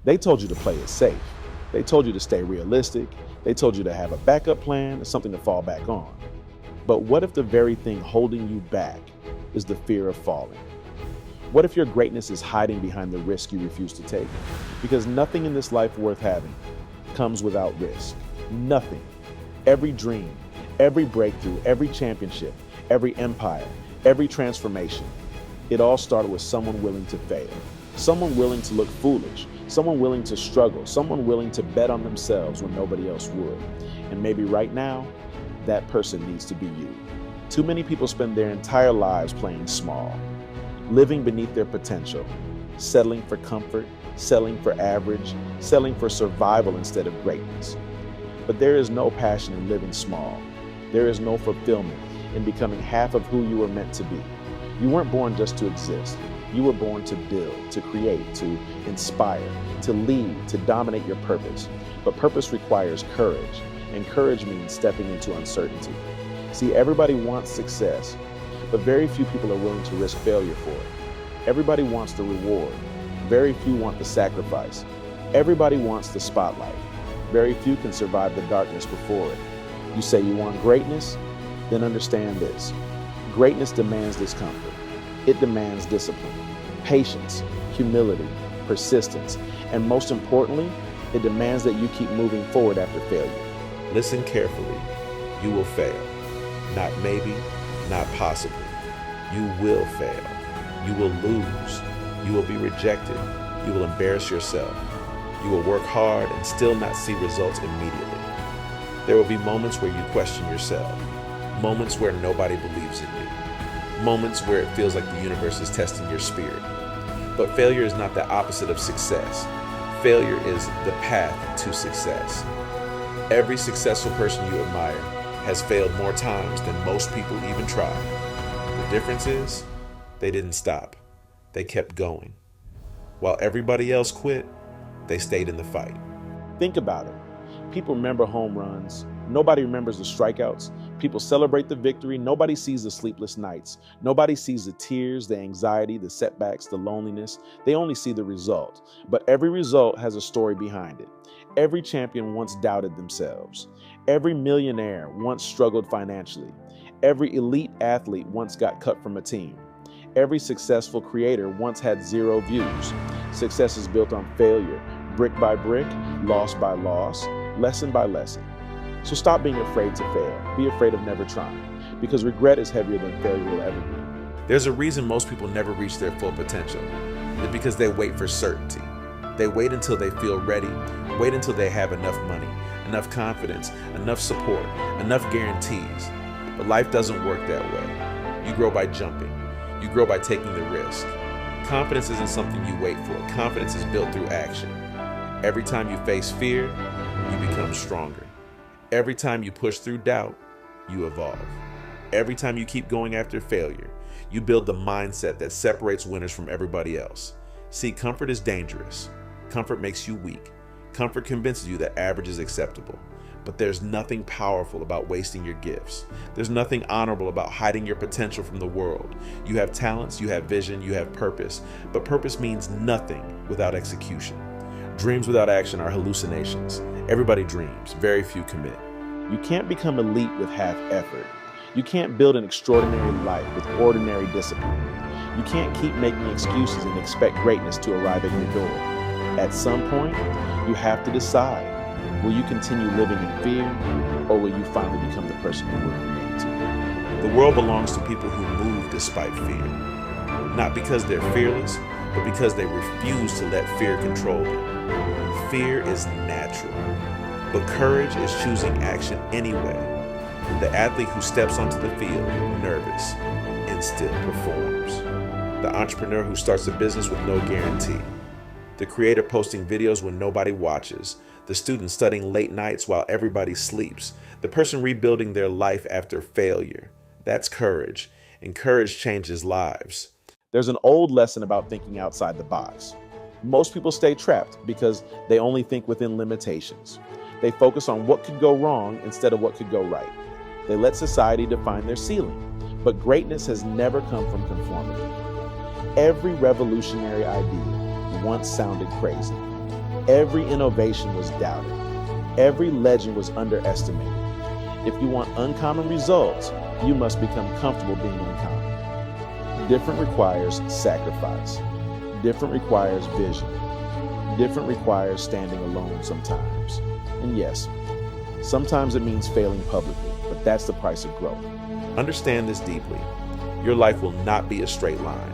They told you to play it safe. They told you to stay realistic. They told you to have a backup plan or something to fall back on. But what if the very thing holding you back is the fear of falling? What if your greatness is hiding behind the risk you refuse to take? Because nothing in this life worth having comes without risk. Nothing. Every dream, every breakthrough, every championship, every empire, every transformation, it all started with someone willing to fail. Someone willing to look foolish. Someone willing to struggle. Someone willing to bet on themselves when nobody else would. And maybe right now, that person needs to be you. Too many people spend their entire lives playing small, living beneath their potential, settling for comfort, settling for average, settling for survival instead of greatness. But there is no passion in living small. There is no fulfillment in becoming half of who you were meant to be. You weren't born just to exist. You were born to build, to create, to inspire, to lead, to dominate your purpose. But purpose requires courage, and courage means stepping into uncertainty. See, everybody wants success, but very few people are willing to risk failure for it. Everybody wants the reward. Very few want the sacrifice. Everybody wants the spotlight. Very few can survive the darkness before it. You say you want greatness? Then understand this. Greatness demands discomfort. It demands discipline, patience, humility, persistence, and most importantly, it demands that you keep moving forward after failure. Listen carefully. You will fail. Not maybe, not possibly. You will fail. You will lose. You will be rejected. You will embarrass yourself. You will work hard and still not see results immediately. There will be moments where you question yourself, moments where nobody believes in you, moments where it feels like the universe is testing your spirit. But failure is not the opposite of success. Failure is the path to success. Every successful person you admire has failed more times than most people even try. The difference is, they didn't stop. They kept going. While everybody else quit, they stayed in the fight. Think about it. People remember home runs. Nobody remembers the strikeouts. People celebrate the victory. Nobody sees the sleepless nights. Nobody sees the tears, the anxiety, the setbacks, the loneliness. They only see the result. But every result has a story behind it. Every champion once doubted themselves. Every millionaire once struggled financially. Every elite athlete once got cut from a team. Every successful creator once had 0 views. Success is built on failure, brick by brick, loss by loss, lesson by lesson. So stop being afraid to fail. Be afraid of never trying, because regret is heavier than failure will ever be. There's a reason most people never reach their full potential. It's because they wait for certainty. They wait until they feel ready, wait until they have enough money, enough confidence, enough support, enough guarantees. But life doesn't work that way. You grow by jumping. You grow by taking the risk. Confidence isn't something you wait for. Confidence is built through action. Every time you face fear, you become stronger. Every time you push through doubt, you evolve. Every time you keep going after failure, you build the mindset that separates winners from everybody else. See, comfort is dangerous. Comfort makes you weak. Comfort convinces you that average is acceptable. But there's nothing powerful about wasting your gifts. There's nothing honorable about hiding your potential from the world. You have talents, you have vision, you have purpose, but purpose means nothing without execution. Dreams without action are hallucinations. Everybody dreams, very few commit. You can't become elite with half effort. You can't build an extraordinary life with ordinary discipline. You can't keep making excuses and expect greatness to arrive at your door. At some point, you have to decide. Will you continue living in fear, or will you finally become the person you were created to? The world belongs to people who move despite fear. Not because they're fearless, but because they refuse to let fear control them. Fear is natural, but courage is choosing action anyway. The athlete who steps onto the field nervous and still performs. The entrepreneur who starts a business with no guarantee. The creator posting videos when nobody watches. The student studying late nights while everybody sleeps. The person rebuilding their life after failure. That's courage, and courage changes lives. There's an old lesson about thinking outside the box. Most people stay trapped because they only think within limitations. They focus on what could go wrong instead of what could go right. They let society define their ceiling. But greatness has never come from conformity. Every revolutionary idea once sounded crazy. Every innovation was doubted. Every legend was underestimated. If you want uncommon results, you must become comfortable being uncommon. Different requires sacrifice. Different requires vision. Different requires standing alone sometimes. And yes, sometimes it means failing publicly, but that's the price of growth. Understand this deeply. Your life will not be a straight line.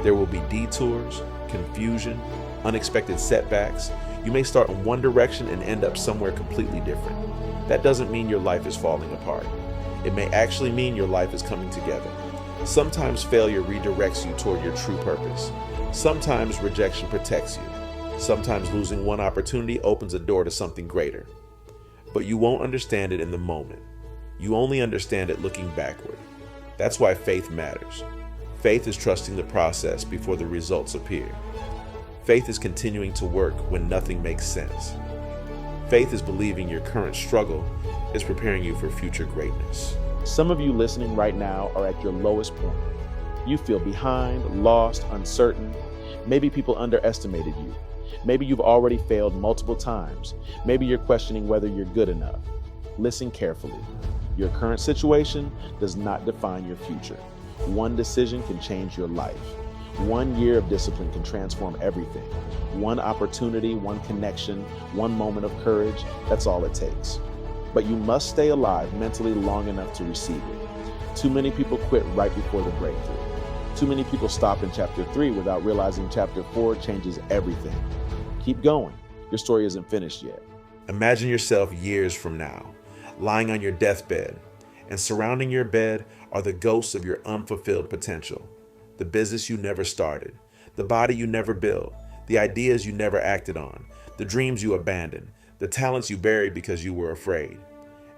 There will be detours, confusion, unexpected setbacks. You may start in one direction and end up somewhere completely different. That doesn't mean your life is falling apart. It may actually mean your life is coming together. Sometimes failure redirects you toward your true purpose. Sometimes rejection protects you. Sometimes losing one opportunity opens a door to something greater. But you won't understand it in the moment. You only understand it looking backward. That's why faith matters. Faith is trusting the process before the results appear. Faith is continuing to work when nothing makes sense. Faith is believing your current struggle is preparing you for future greatness. Some of you listening right now are at your lowest point. You feel behind, lost, uncertain. Maybe people underestimated you. Maybe you've already failed multiple times. Maybe you're questioning whether you're good enough. Listen carefully. Your current situation does not define your future. One decision can change your life. 1 year of discipline can transform everything. One opportunity, one connection, one moment of courage, that's all it takes. But you must stay alive mentally long enough to receive it. Too many people quit right before the breakthrough. Too many people stop in chapter 3 without realizing chapter 4 changes everything. Keep going. Your story isn't finished yet. Imagine yourself years from now, lying on your deathbed, and surrounding your bed are the ghosts of your unfulfilled potential. The business you never started, the body you never built, the ideas you never acted on, the dreams you abandoned, the talents you buried because you were afraid.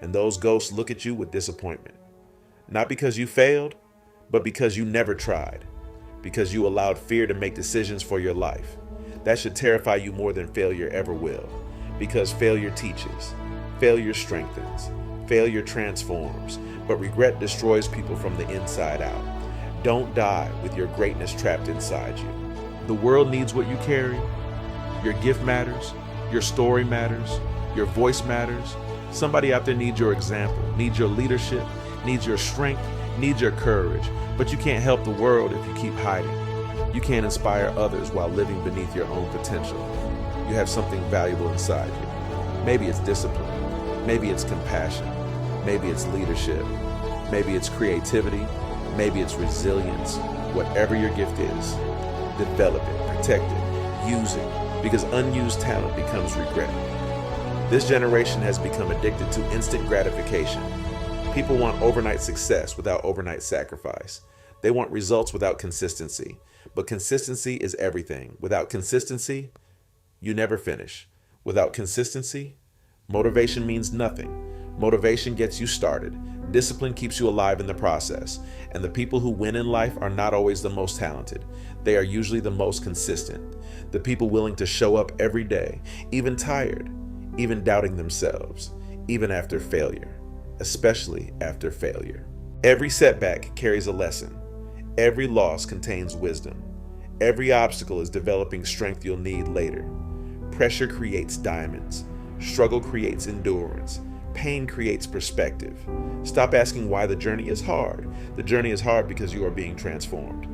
And those ghosts look at you with disappointment. Not because you failed, but because you never tried, because you allowed fear to make decisions for your life. That should terrify you more than failure ever will, because failure teaches, failure strengthens, failure transforms, but regret destroys people from the inside out. Don't die with your greatness trapped inside you. The world needs what you carry. Your gift matters. Your story matters. Your voice matters. Somebody out there needs your example, needs your leadership, needs your strength, needs your courage. But you can't help the world if you keep hiding. You can't inspire others while living beneath your own potential. You have something valuable inside you. Maybe it's discipline. Maybe it's compassion. Maybe it's leadership. Maybe it's creativity. Maybe it's resilience. Whatever your gift is, develop it, protect it, use it, because unused talent becomes regret. This generation has become addicted to instant gratification. People want overnight success without overnight sacrifice. They want results without consistency. But consistency is everything. Without consistency, you never finish. Without consistency, motivation means nothing. Motivation gets you started. Discipline keeps you alive in the process. And the people who win in life are not always the most talented. They are usually the most consistent. The people willing to show up every day, even tired, even doubting themselves, even after failure, especially after failure. Every setback carries a lesson. Every loss contains wisdom. Every obstacle is developing strength you'll need later. Pressure creates diamonds. Struggle creates endurance. Pain creates perspective. Stop asking why the journey is hard. The journey is hard because you are being transformed.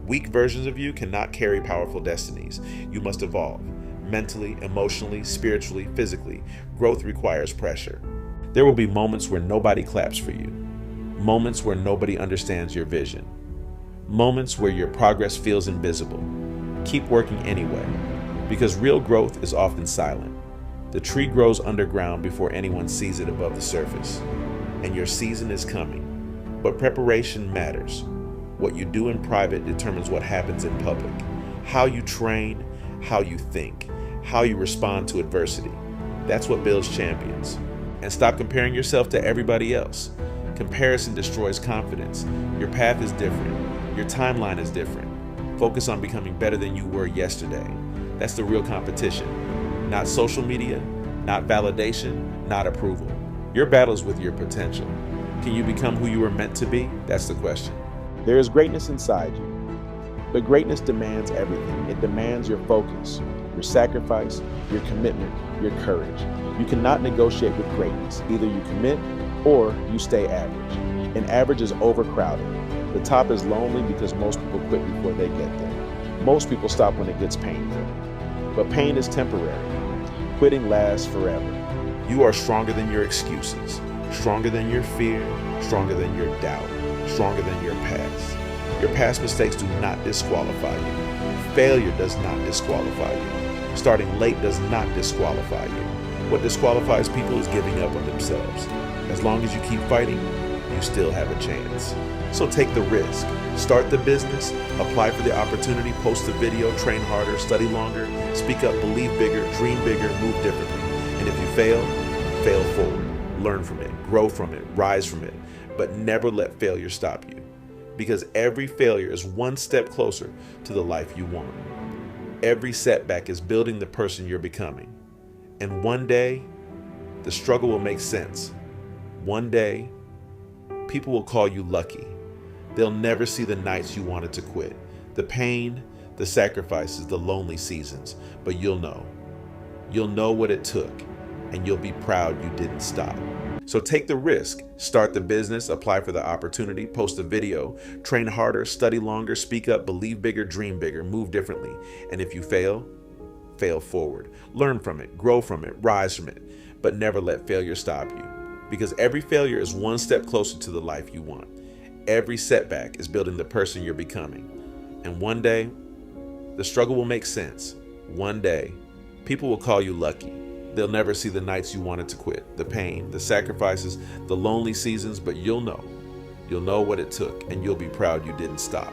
Weak versions of you cannot carry powerful destinies. You must evolve. Mentally, emotionally, spiritually, physically. Growth requires pressure. There will be moments where nobody claps for you. Moments where nobody understands your vision. Moments where your progress feels invisible. Keep working anyway, because real growth is often silent. The tree grows underground before anyone sees it above the surface. And your season is coming. But preparation matters. What you do in private determines what happens in public. How you train, how you think, how you respond to adversity. That's what builds champions. And stop comparing yourself to everybody else. Comparison destroys confidence. Your path is different. Your timeline is different. Focus on becoming better than you were yesterday. That's the real competition. Not social media, not validation, not approval. Your battle is with your potential. Can you become who you were meant to be? That's the question. There is greatness inside you, but greatness demands everything. It demands your focus, your sacrifice, your commitment, your courage. You cannot negotiate with greatness. Either you commit or you stay average. And average is overcrowded. The top is lonely because most people quit before they get there. Most people stop when it gets painful. But pain is temporary. Quitting lasts forever. You are stronger than your excuses, stronger than your fear, stronger than your doubt, stronger than your past. Your past mistakes do not disqualify you. Failure does not disqualify you. Starting late does not disqualify you. What disqualifies people is giving up on themselves. As long as you keep fighting, you still have a chance. So take the risk. Start the business, apply for the opportunity, post the video, train harder, study longer, speak up, believe bigger, dream bigger, move differently. And if you fail, fail forward. Learn from it, grow from it, rise from it, but never let failure stop you. Because every failure is one step closer to the life you want. Every setback is building the person you're becoming. And one day, the struggle will make sense. One day, people will call you lucky. They'll never see the nights you wanted to quit, the pain, the sacrifices, the lonely seasons, but you'll know. You'll know what it took, and you'll be proud you didn't stop. So take the risk, start the business, apply for the opportunity, post a video, train harder, study longer, speak up, believe bigger, dream bigger, move differently. And if you fail, fail forward. Learn from it, grow from it, rise from it, but never let failure stop you. Because every failure is one step closer to the life you want. Every setback is building the person you're becoming. And one day, the struggle will make sense. One day, people will call you lucky. They'll never see the nights you wanted to quit, the pain, the sacrifices, the lonely seasons, but you'll know. You'll know what it took, and you'll be proud you didn't stop.